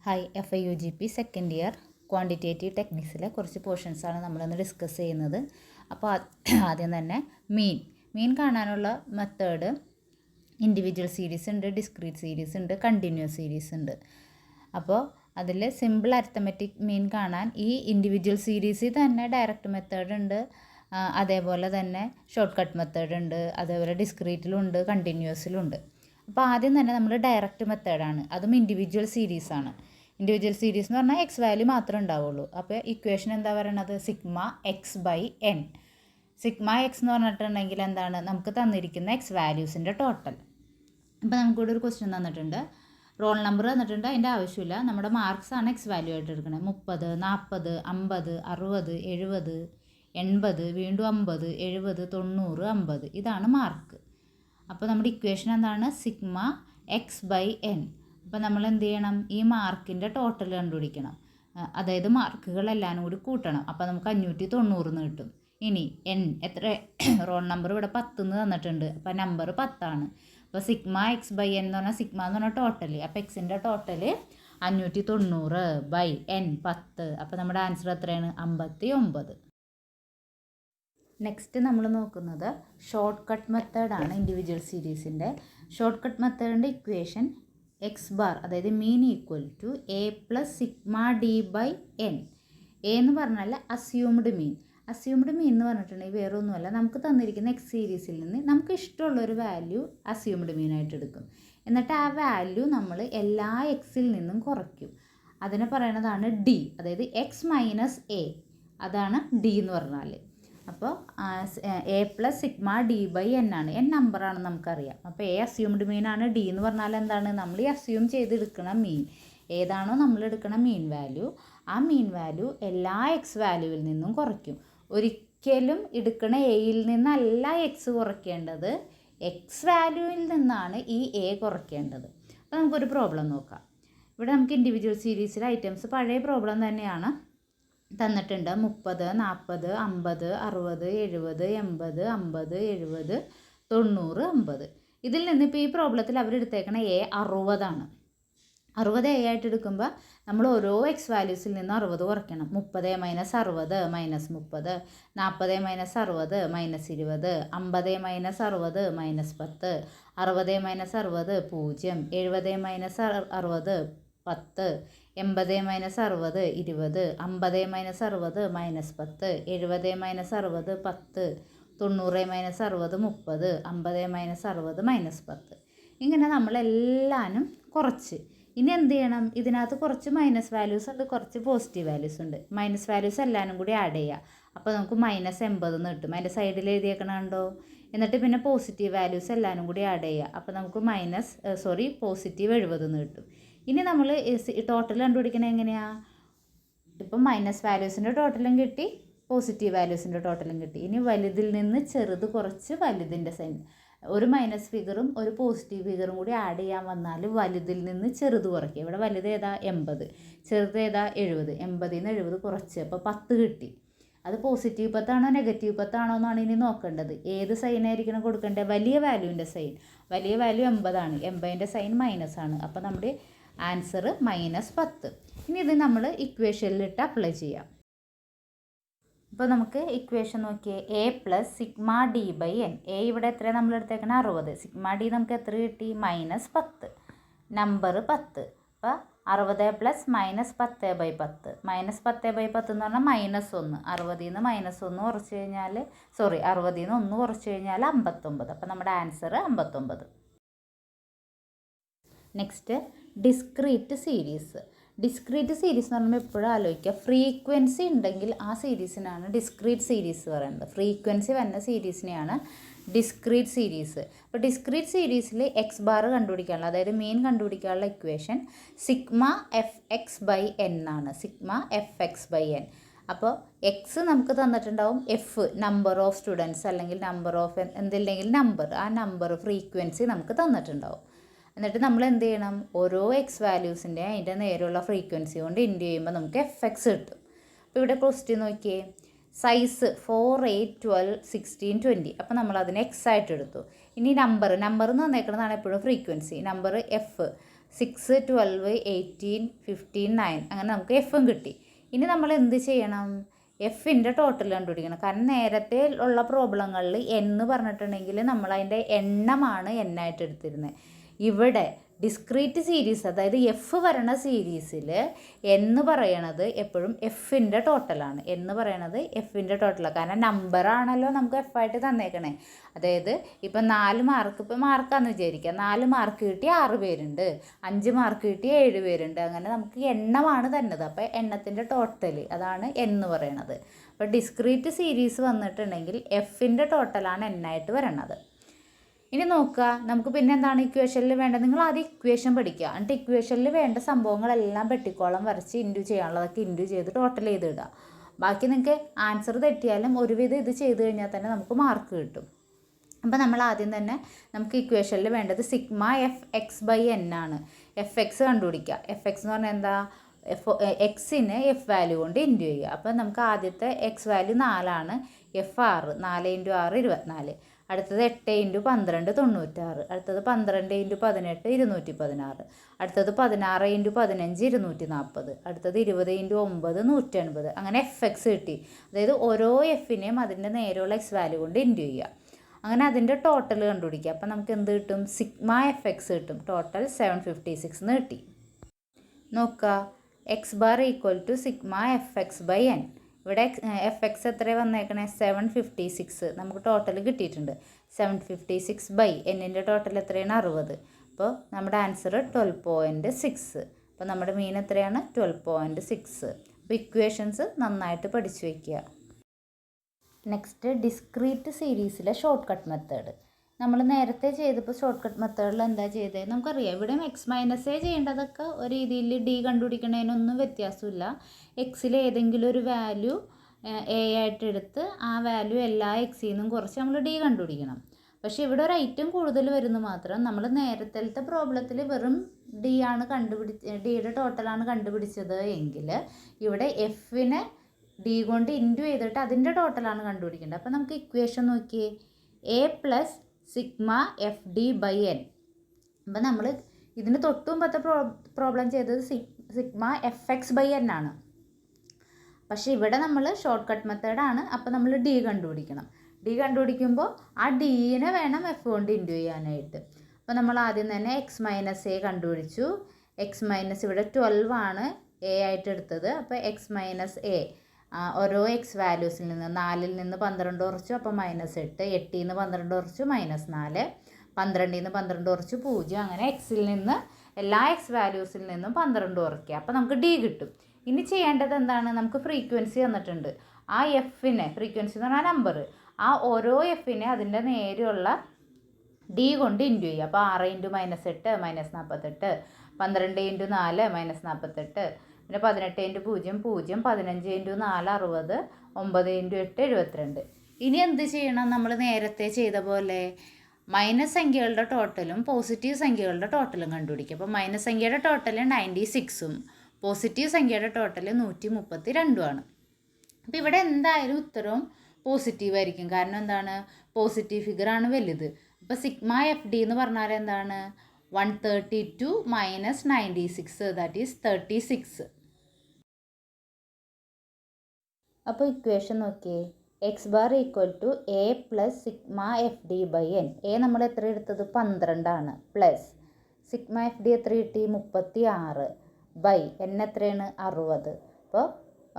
Hi FIUGP second year quantitative ടെക്നിക്സിലെ കുറച്ച് പോർഷൻസാണ് നമ്മളിന്ന് ഡിസ്കസ് ചെയ്യുന്നത്. അപ്പോൾ ആദ്യം തന്നെ മീൻ കാണാനുള്ള മെത്തേഡ് ഇൻഡിവിജ്വൽ സീരീസ് ഉണ്ട്, ഡിസ്ക്രീറ്റ് സീരീസ് ഉണ്ട്, കണ്ടിന്യൂസ് സീരീസ് ഉണ്ട്. അപ്പോൾ അതിൽ സിമ്പിൾ അരിത്തമെറ്റിക് മീൻ കാണാൻ ഈ ഇൻഡിവിജ്വൽ സീരീസിൽ തന്നെ ഡയറക്റ്റ് മെത്തേഡ് ഉണ്ട്, അതേപോലെ തന്നെ ഷോർട്ട് കട്ട് മെത്തേഡ് ഉണ്ട്, അതേപോലെ ഡിസ്ക്രീറ്റിലുണ്ട്, കണ്ടിന്യൂസിലുണ്ട്. അപ്പോൾ ആദ്യം തന്നെ നമ്മൾ ഡയറക്റ്റ് മെത്തേഡാണ്, അതും ഇൻഡിവിജ്വൽ സീരീസാണ്. ഇൻഡിവിജ്വൽ സീരീസ് എന്ന് പറഞ്ഞാൽ എക്സ് വാല്യൂ മാത്രമേ ഉണ്ടാവുള്ളൂ. അപ്പോൾ ഇക്വേഷൻ എന്താ പറയണത്? σx/n. σx എന്ന് പറഞ്ഞിട്ടുണ്ടെങ്കിൽ എന്താണ്? നമുക്ക് തന്നിരിക്കുന്ന എക്സ് വാല്യൂസിൻ്റെ ടോട്ടൽ. അപ്പോൾ നമുക്കിവിടെ ഒരു ക്വസ്റ്റ്യൻ തന്നിട്ടുണ്ട്, റോൾ നമ്പർ തന്നിട്ടുണ്ട്, അതിൻ്റെ ആവശ്യമില്ല, നമ്മുടെ മാർക്സ് ആണ് എക്സ് വാല്യൂ ആയിട്ട് എടുക്കുന്നത്. 30, 40, 50, 60, 70, 80, വീണ്ടും 50, 70, 90, 50, ഇതാണ് മാർക്ക്. അപ്പോൾ നമ്മുടെ ഇക്വേഷൻ എന്താണ്? σx/n. അപ്പോൾ നമ്മൾ എന്ത് ചെയ്യണം? ഈ മാർക്കിൻ്റെ ടോട്ടൽ കണ്ടുപിടിക്കണം, അതായത് മാർക്കുകളെല്ലാം കൂടി കൂട്ടണം. അപ്പോൾ നമുക്ക് 590 കിട്ടും. ഇനി എത്ര? റോൾ നമ്പർ ഇവിടെ 10 തന്നിട്ടുണ്ട്, അപ്പോൾ നമ്പർ 10 അപ്പോൾ σx/n എന്ന് പറഞ്ഞാൽ എന്ന് പറഞ്ഞാൽ ടോട്ടൽ. അപ്പോൾ എക്സിൻ്റെ ടോട്ടൽ 590/n 10. അപ്പോൾ നമ്മുടെ ആൻസർ എത്രയാണ്? 59. നെക്സ്റ്റ് നമ്മൾ നോക്കുന്നത് ഷോർട്ട് കട്ട് മെത്തേഡാണ്. ഇൻഡിവിജ്വൽ സീരീസിൻ്റെ ഷോർട്ട് കട്ട് മെത്തേഡിൻ്റെ ഇക്വേഷൻ എക്സ് ബാർ, അതായത് mean equal to a + σd/n. A എന്ന് പറഞ്ഞാൽ അസ്യൂംഡ് മീൻ. അസ്യൂംഡ് മീൻ എന്ന് പറഞ്ഞിട്ടുണ്ടെങ്കിൽ വേറെ ഒന്നുമല്ല, നമുക്ക് തന്നിരിക്കുന്ന എക്സ് സീരീസിൽ നിന്ന് നമുക്ക് ഇഷ്ടമുള്ളൊരു വാല്യൂ അസ്യൂംഡ് മീനായിട്ട് എടുക്കും. എന്നിട്ട് ആ വാല്യൂ നമ്മൾ എല്ലാ എക്സിൽ നിന്നും കുറയ്ക്കും. അതിനെ പറയുന്നതാണ് ഡി, അതായത് x - a, അതാണ് ഡി എന്ന് പറഞ്ഞാൽ. അപ്പോൾ a + σd/n ആണ്. n നമ്പറാണ് നമുക്കറിയാം. അപ്പോൾ a അസ്യൂംഡ് മീനാണ്. ഡി എന്ന് പറഞ്ഞാൽ എന്താണ്? നമ്മൾ ഈ അസ്യൂം ചെയ്തെടുക്കണ മീൻ ഏതാണോ നമ്മൾ എടുക്കണ മീൻ വാല്യൂ, ആ മീൻ വാല്യൂ എല്ലാ എക്സ് വാല്യൂവിൽ നിന്നും കുറയ്ക്കും. ഒരിക്കലും എടുക്കണ എയിൽ നിന്നല്ല എക്സ് കുറയ്ക്കേണ്ടത്, എക്സ് വാല്യൂവിൽ നിന്നാണ് ഈ എ കുറയ്ക്കേണ്ടത്. അപ്പോൾ നമുക്കൊരു പ്രോബ്ലം നോക്കാം. ഇവിടെ നമുക്ക് ഇൻഡിവിജ്വൽ സീരീസിലെ ഐറ്റംസ് പഴയ പ്രോബ്ലം തന്നെയാണ് തന്നിട്ടുണ്ട്. 30, 40, 50, 60, 70, 80, 50, 70, 90, 50. ഇതിൽ നിന്ന് ഇപ്പോൾ ഈ പ്രോബ്ലത്തിൽ അവരെടുത്തേക്കണ എ 60. 60 എ ആയിട്ട് എടുക്കുമ്പോൾ നമ്മൾ ഓരോ എക്സ് വാല്യൂസിൽ നിന്ന് 60 കുറയ്ക്കണം. 30 - 60 - 30, 40 - 60 - 20, 50 - 60 - 10, 60 - 10, 0, 70 - 60 10, 80 - 60 10, 80 - 60 20, 50 - 60 -10, 70 - 60 10, 90 - 60 30, 50 - 60 -10. ഇങ്ങനെ നമ്മളെല്ലാനും കുറച്ച്. ഇനി എന്ത് ചെയ്യണം? ഇതിനകത്ത് കുറച്ച് മൈനസ് വാല്യൂസ് ഉണ്ട്, കുറച്ച് പോസിറ്റീവ് വാല്യൂസ് ഉണ്ട്. മൈനസ് വാല്യൂസ് എല്ലാവരും കൂടി ആഡ് ചെയ്യുക. അപ്പോൾ നമുക്ക് -80 എന്ന് കിട്ടും. അതിൻ്റെ സൈഡിൽ എഴുതിയേക്കണുണ്ടോ? എന്നിട്ട് പിന്നെ പോസിറ്റീവ് വാല്യൂസ് എല്ലാവരും കൂടി ആഡ് ചെയ്യുക. അപ്പോൾ നമുക്ക് പോസിറ്റീവ് 70 എന്ന് കിട്ടും. ഇനി നമ്മൾ ടോട്ടൽ കണ്ടുപിടിക്കണത് എങ്ങനെയാണ്? ഇപ്പം മൈനസ് വാല്യൂസിൻ്റെ ടോട്ടലും കിട്ടി, പോസിറ്റീവ് വാല്യൂസിൻ്റെ ടോട്ടലും കിട്ടി. ഇനി വലുതിൽ നിന്ന് ചെറുത് കുറച്ച് വലുതിൻ്റെ സൈൻ, ഒരു മൈനസ് ഫിഗറും ഒരു പോസിറ്റീവ് ഫിഗറും കൂടി ആഡ് ചെയ്യാൻ വന്നാൽ വലുതിൽ നിന്ന് ചെറുത് കുറയ്ക്കുക. ഇവിടെ വലുത് ഏതാ? 80, ചെറുത് ഏതാ? 70. 80ൽ നിന്ന് 70 കുറച്ച്, അപ്പോൾ 10 കിട്ടി. അത് പോസിറ്റീവ് 10 ആണോ നെഗറ്റീവ് 10 ആണോ എന്നാണ് ഇനി നോക്കേണ്ടത്. ഏത് സൈനായിരിക്കണം കൊടുക്കേണ്ടത്? വലിയ വാല്യൂവിൻ്റെ സൈൻ. വലിയ വാല്യൂ 80 ആണ്, 80ൻ്റെ സൈൻ -ആണ്. അപ്പോൾ നമ്മുടെ ആൻസർ -10. ഇനി ഇത് നമ്മൾ ഇക്വേഷനിലിട്ട് അപ്ലൈ ചെയ്യാം. അപ്പോൾ നമുക്ക് ഇക്വേഷൻ നോക്കിയേ, a + σd/n. എ ഇവിടെ എത്രയാണ് നമ്മൾ എടുത്തേക്കണം? 60. σd നമുക്ക് എത്ര കിട്ടി? -10, നമ്പർ 10. അപ്പോൾ 60 + -10/10, -10/10 എന്ന് പറഞ്ഞാൽ -1. 60ൽ നിന്ന് -1 കുറച്ച് കഴിഞ്ഞാൽ 60ൽ നിന്ന് 1 കുറച്ച് കഴിഞ്ഞാൽ 59. അപ്പോൾ നമ്മുടെ answer 59. Next discrete series. Discrete series എന്ന് പറയുമ്പോൾ എപ്പോഴും ആലോചിക്കുക, ഫ്രീക്വൻസി ഉണ്ടെങ്കിൽ ആ സീരീസിനാണ് ഡിസ്ക്രീറ്റ് സീരീസ് പറയുന്നത്. ഫ്രീക്വൻസി വരുന്ന സീരീസിനെയാണ് ഡിസ്ക്രീറ്റ് സീരീസ്. അപ്പോൾ ഡിസ്ക്രീറ്റ് സീരീസിൽ എക്സ് ബാർ കണ്ടുപിടിക്കാനുള്ള, അതായത് മീൻ കണ്ടുപിടിക്കാനുള്ള ഇക്വേഷൻ σfx/n ആണ്. σfx/n. അപ്പോൾ എക്സ് നമുക്ക് തന്നിട്ടുണ്ടാവും, എഫ് നമ്പർ ഓഫ് സ്റ്റുഡൻസ് അല്ലെങ്കിൽ നമ്പർ ഓഫ് എന്തില്ലെങ്കിൽ നമ്പർ, ആ നമ്പർ ഫ്രീക്വൻസി നമുക്ക് തന്നിട്ടുണ്ടാവും. എന്നിട്ട് നമ്മൾ എന്ത് ചെയ്യണം? ഓരോ എക്സ് വാല്യൂസിൻ്റെ അതിൻ്റെ നേരെയുള്ള ഫ്രീക്വൻസി കൊണ്ട് ഇൻറ്റു ചെയ്യുമ്പോൾ നമുക്ക് fx കിട്ടും. അപ്പോൾ ഇവിടെ ക്വസ്റ്റ്യൻ നോക്കിയേ, സൈസ് 4, 8, 12, 16, 20. അപ്പോൾ നമ്മൾ അതിനെ എക്സ് ആയിട്ട് എടുത്തു. ഇനി നമ്പർ എന്ന് വന്നേക്കുന്നതാണ് എപ്പോഴും ഫ്രീക്വൻസി. നമ്പർ എഫ് 6, 12, 18, 15, 9 അങ്ങനെ നമുക്ക് എഫും കിട്ടി. ഇനി നമ്മൾ എന്ത് ചെയ്യണം? എഫിൻ്റെ ടോട്ടൽ കണ്ടുപിടിക്കണം. കാരണം നേരത്തെ ഉള്ള പ്രോബ്ലങ്ങളിൽ എന്ന് പറഞ്ഞിട്ടുണ്ടെങ്കിൽ നമ്മൾ അതിൻ്റെ എണ്ണമാണ് എന്നായിട്ട് എടുത്തിരുന്നത്. ഇവിടെ ഡിസ്ക്രീറ്റ് സീരീസ്, അതായത് എഫ് വരണ സീരീസിൽ എന്ന് പറയണത് എപ്പോഴും എഫിൻ്റെ ടോട്ടലാണ്. എന്ന് പറയണത് എഫിൻ്റെ ടോട്ടലാണ്. കാരണം നമ്പറാണല്ലോ നമുക്ക് എഫായിട്ട് തന്നേക്കണേ. അതായത് ഇപ്പം 4 മാർക്ക്, ഇപ്പം മാർക്കാന്ന് വിചാരിക്കുക, 4 മാർക്ക് കിട്ടി 6 പേരുണ്ട്, 5 മാർക്ക് കിട്ടി 7 പേരുണ്ട്. അങ്ങനെ നമുക്ക് എണ്ണമാണ് തന്നത്. അപ്പോൾ എണ്ണത്തിൻ്റെ ടോട്ടൽ അതാണ് എന്ന് പറയണത്. അപ്പോൾ ഡിസ്ക്രീറ്റ് സീരീസ് വന്നിട്ടുണ്ടെങ്കിൽ എഫിൻ്റെ ടോട്ടലാണ് എന്നായിട്ട് വരണത്. ഇനി നോക്കുക, നമുക്ക് പിന്നെ എന്താണ് ഇക്വേഷനിൽ വേണ്ടത്? നിങ്ങൾ ആദ്യം ഇക്വേഷൻ പഠിക്കുക. എന്നിട്ട് ഇക്വേഷനിൽ വേണ്ട സംഭവങ്ങളെല്ലാം പെട്ടിക്കോളം വരച്ച് ഇൻറ്റു ചെയ്യാനുള്ളതൊക്കെ ഇൻറ്റു ചെയ്ത് ടോട്ടൽ ചെയ്ത് ഇടുക. ബാക്കി നിങ്ങൾക്ക് ആൻസർ തെറ്റിയാലും ഒരുവിധം ഇത് ചെയ്ത് കഴിഞ്ഞാൽ തന്നെ നമുക്ക് മാർക്ക് കിട്ടും. അപ്പോൾ നമ്മൾ ആദ്യം തന്നെ നമുക്ക് ഇക്വേഷനിൽ വേണ്ടത് sigma F X by N ആണ്. എഫ് എക്സ് കണ്ടുപിടിക്കുക. എഫ് എക്സ് എന്ന് പറഞ്ഞാൽ എന്താ? എക്സിന് എഫ് വാല്യൂ കൊണ്ട് ഇൻറ്റു ചെയ്യുക. അപ്പോൾ നമുക്ക് ആദ്യത്തെ എക്സ് വാല്യൂ 4 എഫ് 6, 4 × 6 24. അടുത്തത് 8 × 12 96. അടുത്തത് 12 × 18 216. അടുത്തത് 16 × 15 240. അടുത്തത് 20 × 9 180. അങ്ങനെ എഫ് എക്സ് കിട്ടി. അതായത് ഓരോ എഫിനെയും അതിൻ്റെ നേരെയുള്ള എക്സ് വാല്യൂ കൊണ്ട് ഇൻറ്റു ചെയ്യുക. അങ്ങനെ അതിൻ്റെ ടോട്ടൽ കണ്ടുപിടിക്കുക. അപ്പോൾ നമുക്ക് എന്ത് കിട്ടും? സിഗ്മ എഫ് എക്സ് കിട്ടും. ടോട്ടൽ 756 എന്ന് കിട്ടി. നോക്കുക, X bar equal to sigma F X by N. ഇവിടെ എഫ് എക്സ് എത്രയാണ് വന്നേക്കണേ? 756 നമുക്ക് ടോട്ടൽ കിട്ടിയിട്ടുണ്ട്. 756 ബൈ എന്നിൻ്റെ ടോട്ടൽ എത്രയാണ്? 60. അപ്പോൾ നമ്മുടെ ആൻസർ 12.6. അപ്പോൾ നമ്മുടെ മീൻ എത്രയാണ്? 12.6. അപ്പോൾ ഇക്വേഷൻസ് നന്നായിട്ട് പഠിച്ചു വയ്ക്കുക. നെക്സ്റ്റ്, ഡിസ്ക്രീറ്റ് സീരീസിലെ ഷോർട്ട് കട്ട് മെത്തേഡ്. നമ്മൾ നേരത്തെ ചെയ്തപ്പോൾ ഷോർട്ട് കട്ട് മെത്തേഡിൽ എന്താ ചെയ്തത്? നമുക്കറിയാം, ഇവിടെ എക്സ് മൈനസ് എ ചെയ്യേണ്ടതൊക്കെ ഒരു രീതിയിൽ ഡി കണ്ടുപിടിക്കണതിനൊന്നും വ്യത്യാസമില്ല. എക്സിൽ ഏതെങ്കിലും ഒരു വാല്യൂ എ ആയിട്ട് എടുത്ത് ആ വാല്യൂ എല്ലാ എക്സിൽ നിന്നും കുറച്ച് നമ്മൾ ഡി കണ്ടുപിടിക്കണം. പക്ഷേ ഇവിടെ ഒരു ഐറ്റം കൂടുതൽ വരുന്നു മാത്രം. നമ്മൾ നേരത്തെ പ്രോബ്ലത്തിൽ വെറും ഡിയുടെ ടോട്ടലാണ് കണ്ടുപിടിച്ചത് എങ്കിൽ ഇവിടെ എഫിനെ ഡി കൊണ്ട് ഇൻറ്റു ചെയ്തിട്ട് അതിൻ്റെ ടോട്ടലാണ് കണ്ടുപിടിക്കേണ്ടത്. അപ്പോൾ നമുക്ക് ഇക്വേഷൻ നോക്കിയേ, A plus sigma F D by N. അപ്പം നമ്മൾ ഇതിന് തൊട്ട് മുമ്പത്തെ പ്രോബ്ലം ചെയ്തത് sigma F X by N ആണ്. പക്ഷേ ഇവിടെ നമ്മൾ ഷോർട്ട് കട്ട് മെത്തേഡാണ്. അപ്പോൾ നമ്മൾ ഡി കണ്ടുപിടിക്കണം. ഡി കണ്ടുപിടിക്കുമ്പോൾ ആ ഡീനെ വേണം എഫ് കൊണ്ട് ഇൻറ്റു ചെയ്യാനായിട്ട്. അപ്പോൾ നമ്മൾ ആദ്യം തന്നെ എക്സ് മൈനസ് എ കണ്ടുപിടിച്ചു. എക്സ് മൈനസ് ഇവിടെ 12 ആണ് എ ആയിട്ട് എടുത്തത്. അപ്പോൾ എക്സ് മൈനസ് എ ഓരോ എക്സ് വാല്യൂസിൽ നിന്ന് 4ൽ നിന്ന് 12 കുറച്ചു, അപ്പോൾ -8, 8ൽ നിന്ന് 12 കുറച്ചു -4, 12ൽ നിന്ന് 12 കുറച്ചു 0. അങ്ങനെ എക്സിൽ നിന്ന് എല്ലാ എക്സ് വാല്യൂസിൽ നിന്നും 12 കുറയ്ക്കുക. അപ്പോൾ നമുക്ക് ഡി കിട്ടും. ഇനി ചെയ്യേണ്ടത് എന്താണ്? നമുക്ക് ഫ്രീക്വൻസി തന്നിട്ടുണ്ട്. ആ എഫിനെ, ഫ്രീക്വൻസി എന്ന് പറഞ്ഞാൽ നമ്പർ, ആ ഓരോ എഫിനെ അതിൻ്റെ നേരെയുള്ള ഡി കൊണ്ട് ഇൻറ്റു ചെയ്യുക. അപ്പോൾ 6 × -8 -48, 12 × 4 -48, പിന്നെ 18 × 0 0, 15 × 4 60, 9 × 8 72. ഇനി എന്ത് ചെയ്യണം? നമ്മൾ നേരത്തെ ചെയ്ത പോലെ മൈനസ് സംഖ്യകളുടെ ടോട്ടലും പോസിറ്റീവ് സംഖ്യകളുടെ ടോട്ടലും കണ്ടുപിടിക്കുക. അപ്പോൾ മൈനസ് സംഖ്യയുടെ ടോട്ടൽ 96ഉം പോസിറ്റീവ് സംഖ്യയുടെ ടോട്ടൽ 132ആണ്. അപ്പോൾ ഇവിടെ എന്തായാലും ഉത്തരവും പോസിറ്റീവ് ആയിരിക്കും. കാരണം എന്താണ്? പോസിറ്റീവ് ഫിഗറാണ് വലുത്. അപ്പോൾ സിഗ്മ എഫ് ഡി എന്ന് പറഞ്ഞാൽ എന്താണ്? 132 - 96, ദാറ്റ് ഈസ് 36. അപ്പോൾ ഇക്വേഷൻ നോക്കിയേ, X bar equal to A plus sigma F D by N. A നമ്മൾ എത്ര എടുത്തത്? 12 പ്ലസ് സിഗ്മ എഫ് ഡി എത്ര കിട്ടി? 36 ബൈ എൻ എത്രയാണ്? 60. അപ്പോൾ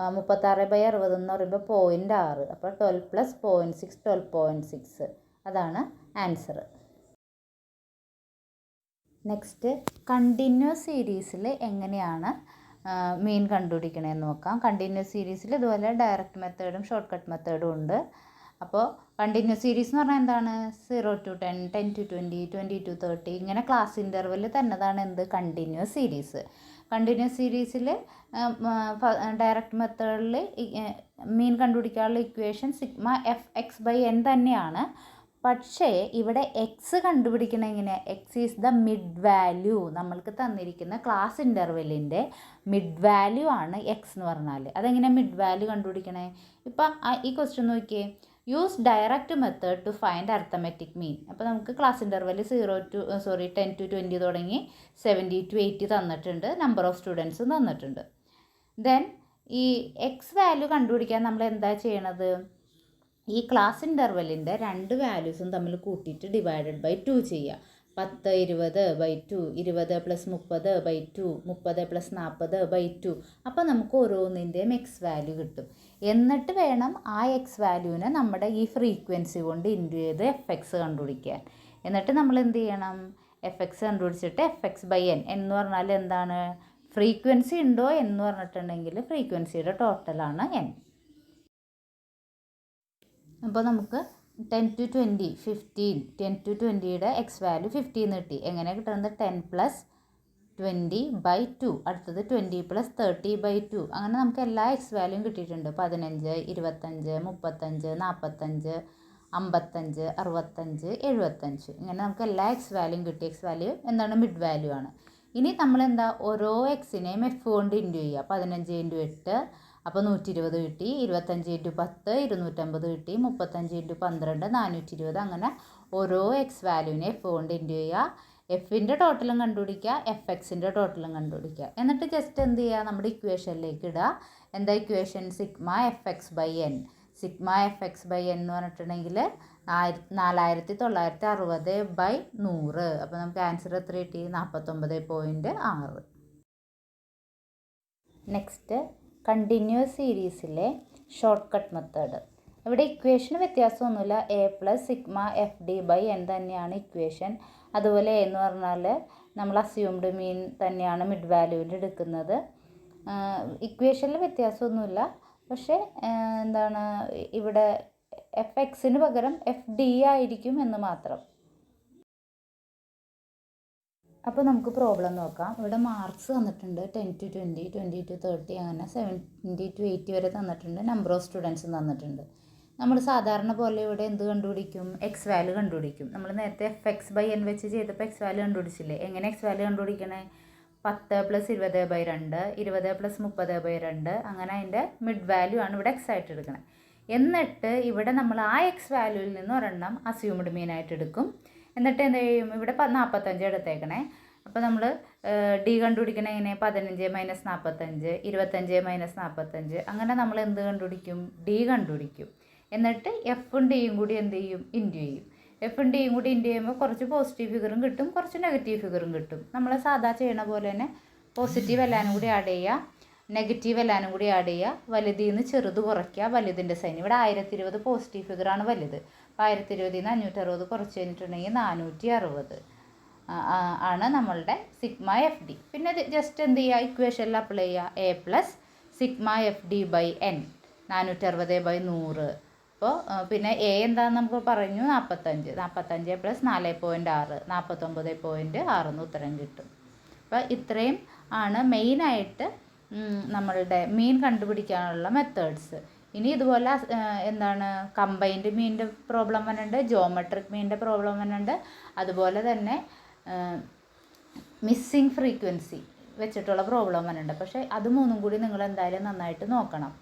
36/60 എന്ന് പറയുമ്പോൾ 0.6. അപ്പോൾ 12 + 0.6 12.6. അതാണ് ആൻസർ. നെക്സ്റ്റ്, കണ്ടിന്യൂസ് സീരീസിൽ എങ്ങനെയാണ് മീൻ കണ്ടുപിടിക്കണമെന്ന് നോക്കാം. കണ്ടിന്യൂസ് സീരീസിൽ ഇതുപോലെ ഡയറക്റ്റ് മെത്തേഡും ഷോർട്ട് കട്ട് മെത്തേഡും ഉണ്ട്. അപ്പോൾ കണ്ടിന്യൂസ് സീരീസ് എന്ന് പറഞ്ഞാൽ എന്താണ്? 0 to 10, 10 to 20, 20 to 30 ഇങ്ങനെ ക്ലാസ് ഇൻ്റർവെൽ തന്നതാണ് എന്ത്? Continuous series. കണ്ടിന്യൂസ് സീരീസിൽ ഡയറക്റ്റ് മെത്തേഡിൽ മീൻ കണ്ടുപിടിക്കാനുള്ള equation sigma F X by N തന്നെയാണ്. പക്ഷേ ഇവിടെ എക്സ് കണ്ടുപിടിക്കണ എങ്ങനെ? X is the mid value. നമ്മൾക്ക് തന്നിരിക്കുന്ന ക്ലാസ് ഇൻ്റർവെല്ലിൻ്റെ മിഡ് വാല്യൂ ആണ് എക്സ് എന്ന് പറഞ്ഞാൽ. അതെങ്ങനെ മിഡ് വാല്യൂ കണ്ടുപിടിക്കണേ? ഇപ്പം ഈ ക്വസ്റ്റ്യൻ നോക്കിയേ, use direct method to find arithmetic mean. അപ്പോൾ നമുക്ക് ക്ലാസ് ഇൻ്റർവെൽ 10 to 20 തുടങ്ങി 70 to 80 തന്നിട്ടുണ്ട്. നമ്പർ ഓഫ് സ്റ്റുഡൻസും തന്നിട്ടുണ്ട്. ദെൻ ഈ എക്സ് വാല്യൂ കണ്ടുപിടിക്കാൻ നമ്മൾ എന്താ ചെയ്യണത്? ഈ ക്ലാസ് ഇൻ്റർവെല്ലിൻ്റെ രണ്ട് വാല്യൂസും തമ്മിൽ കൂട്ടിയിട്ട് ഡിവൈഡഡ് ബൈ 2 ചെയ്യുക. 10 20/2, 20 + 30/2, 30 + 40/2. അപ്പോൾ നമുക്ക് ഓരോന്നിൻ്റെയും എക്സ് വാല്യൂ കിട്ടും. എന്നിട്ട് വേണം ആ എക്സ് വാല്യൂവിനെ നമ്മുടെ ഈ ഫ്രീക്വൻസി കൊണ്ട് ഇൻറ്റു ചെയ്ത് എഫ് കണ്ടുപിടിക്കാൻ. എന്നിട്ട് നമ്മൾ എന്ത് ചെയ്യണം? എഫ് കണ്ടുപിടിച്ചിട്ട് Fx/n എന്ന് പറഞ്ഞാൽ എന്താണ്? ഫ്രീക്വൻസി ഉണ്ടോ എന്ന് പറഞ്ഞിട്ടുണ്ടെങ്കിൽ ഫ്രീക്വൻസിയുടെ ടോട്ടലാണ് n. അപ്പോൾ നമുക്ക് 10 to 20 15, 10 to 20യുടെ എക്സ് വാല്യൂ 15 കിട്ടി. എങ്ങനെ കിട്ടുന്നത്? 10 + 20/2, അടുത്തത് 20 + 30/2. അങ്ങനെ നമുക്ക് എല്ലാ എക്സ് വാല്യൂയും കിട്ടിയിട്ടുണ്ട്. 15, 25, 35, 45, 55, 65, 75. ഇങ്ങനെ നമുക്ക് എല്ലാ എക്സ് വാല്യൂയും കിട്ടി. എക്സ് വാല്യൂ എന്താണ്? മിഡ് വാല്യൂ ആണ്. ഇനി നമ്മളെന്താ ഓരോ എക്സിനെയും എഫ് കൊണ്ട് ഇൻറ്റു ചെയ്യുക. 15 × 8 അപ്പോൾ 120 കിട്ടി. 25 × 10 250 കിട്ടി. 35 × 12 420. അങ്ങനെ ഓരോ എക്സ് വാല്യൂവിനെ എഫ് കൊണ്ട് ഇൻറ്റു ചെയ്യുക. എഫിൻ്റെ ടോട്ടലും കണ്ടുപിടിക്കുക, എഫ്എക്സിൻ്റെ ടോട്ടലും കണ്ടുപിടിക്കുക. എന്നിട്ട് ജസ്റ്റ് എന്ത് ചെയ്യുക? നമ്മുടെ ഇക്വേഷനിലേക്ക് ഇടുക. എന്താ ഇക്വേഷൻ? σfx/n. σfx/n എന്ന് പറഞ്ഞിട്ടുണ്ടെങ്കിൽ 4960/100. അപ്പോൾ നമുക്ക് ആൻസർ എത്ര കിട്ടി? 49.6. നെക്സ്റ്റ് കണ്ടിന്യൂസ് സീരീസിലെ ഷോർട്ട് കട്ട് മെത്തേഡ്. ഇവിടെ ഇക്വേഷന് വ്യത്യാസമൊന്നുമില്ല. a+σfd/n തന്നെയാണ് ഇക്വേഷൻ. അതുപോലെ എന്ന് പറഞ്ഞാൽ നമ്മൾ അസ്യൂംഡ് മീൻ തന്നെയാണ് മിഡ് വാല്യൂവിൽ എടുക്കുന്നത്. ഇക്വേഷനിൽ വ്യത്യാസമൊന്നുമില്ല. പക്ഷേ എന്താണ് ഇവിടെ Fxന് പകരം FD ആയിരിക്കും എന്ന് മാത്രം. അപ്പോൾ നമുക്ക് പ്രോബ്ലം നോക്കാം. ഇവിടെ മാർക്സ് തന്നിട്ടുണ്ട്. 10 to 20, 20 to 30, അങ്ങനെ 70 to 80 വരെ തന്നിട്ടുണ്ട്. നമ്പർ ഓഫ് സ്റ്റുഡൻസും തന്നിട്ടുണ്ട്. നമ്മൾ സാധാരണ പോലെ ഇവിടെ എന്ത് കണ്ടുപിടിക്കും? എക്സ് വാല്യൂ കണ്ടുപിടിക്കും. നമ്മൾ നേരത്തെ Fx/n വെച്ച് ചെയ്തപ്പോൾ എക്സ് വാല്യൂ കണ്ടുപിടിച്ചില്ലേ? എങ്ങനെ എക്സ് വാല്യൂ കണ്ടുപിടിക്കണേ? 10 + 20/2, 20 + 30/2. അങ്ങനെ അതിൻ്റെ മിഡ് വാല്യൂ ആണ് ഇവിടെ എക്സ് ആയിട്ട് എടുക്കണേ. എന്നിട്ട് ഇവിടെ നമ്മൾ ആ എക്സ് വാല്യൂവിൽ നിന്ന് ഒരെണ്ണം അസ്യൂംഡ് മീനായിട്ട് എടുക്കും. എന്നിട്ട് എന്ത് ചെയ്യും? ഇവിടെ 45 എടുത്തേക്കണേ. അപ്പോൾ നമ്മൾ ഡി കണ്ടുപിടിക്കണേ എങ്ങനെ? 15 - 45, 25 - 45. അങ്ങനെ നമ്മൾ എന്ത് കണ്ടുപിടിക്കും? ഡി കണ്ടുപിടിക്കും. എന്നിട്ട് എഫും ഡിയും കൂടി എന്ത് ചെയ്യും? ഇൻറ്റു ചെയ്യും. എഫും ഡിയും കൂടി ഇൻറ്റു ചെയ്യുമ്പോൾ കുറച്ച് പോസിറ്റീവ് ഫിഗറും കിട്ടും, കുറച്ച് നെഗറ്റീവ് ഫിഗറും കിട്ടും. നമ്മൾ സാധാ ചെയ്യണ പോലെ തന്നെ പോസിറ്റീവ് എല്ലാനും കൂടി ആഡ് ചെയ്യുക, നെഗറ്റീവ് എല്ലാനും കൂടി ആഡ് ചെയ്യുക, വലുതിൽ നിന്ന് ചെറുത് കുറയ്ക്കുക, വലുതിൻ്റെ സൈൻ. ഇവിടെ 1020 പോസിറ്റീവ് ഫിഗറാണ് വലുത്. അപ്പോൾ 1020 നിന്ന് 560 കുറച്ച് കഴിഞ്ഞിട്ടുണ്ടെങ്കിൽ 460 ആണ് നമ്മളുടെ σfd. പിന്നെ ജസ്റ്റ് എന്ത് ചെയ്യുക? ഇക്വേഷനിൽ അപ്ലൈ ചെയ്യുക. a+σfd/n 460/100. അപ്പോൾ പിന്നെ എ എന്താണെന്ന് നമുക്ക് പറഞ്ഞു? 45. 45 + 4.6 49.6 എന്ന് ഉത്തരം കിട്ടും. അപ്പോൾ ഇത്രയും ആണ് മെയിനായിട്ട് നമ്മളുടെ മീൻ കണ്ടുപിടിക്കാനുള്ള മെത്തേഡ്സ്. ഇനി ഇതുപോലെ എന്താണ് കമ്പൈൻഡ് മീനിൻ്റെ പ്രോബ്ലം വരുന്നുണ്ട്, ജോമെട്രിക് മീനിൻ്റെ പ്രോബ്ലം വരുന്നുണ്ട്, അതുപോലെ തന്നെ മിസ്സിങ് ഫ്രീക്വൻസി വെച്ചിട്ടുള്ള പ്രോബ്ലം വരുന്നുണ്ട്. പക്ഷേ അത് മൂന്നും കൂടി നിങ്ങൾ എന്തായാലും നന്നായിട്ട് നോക്കണം.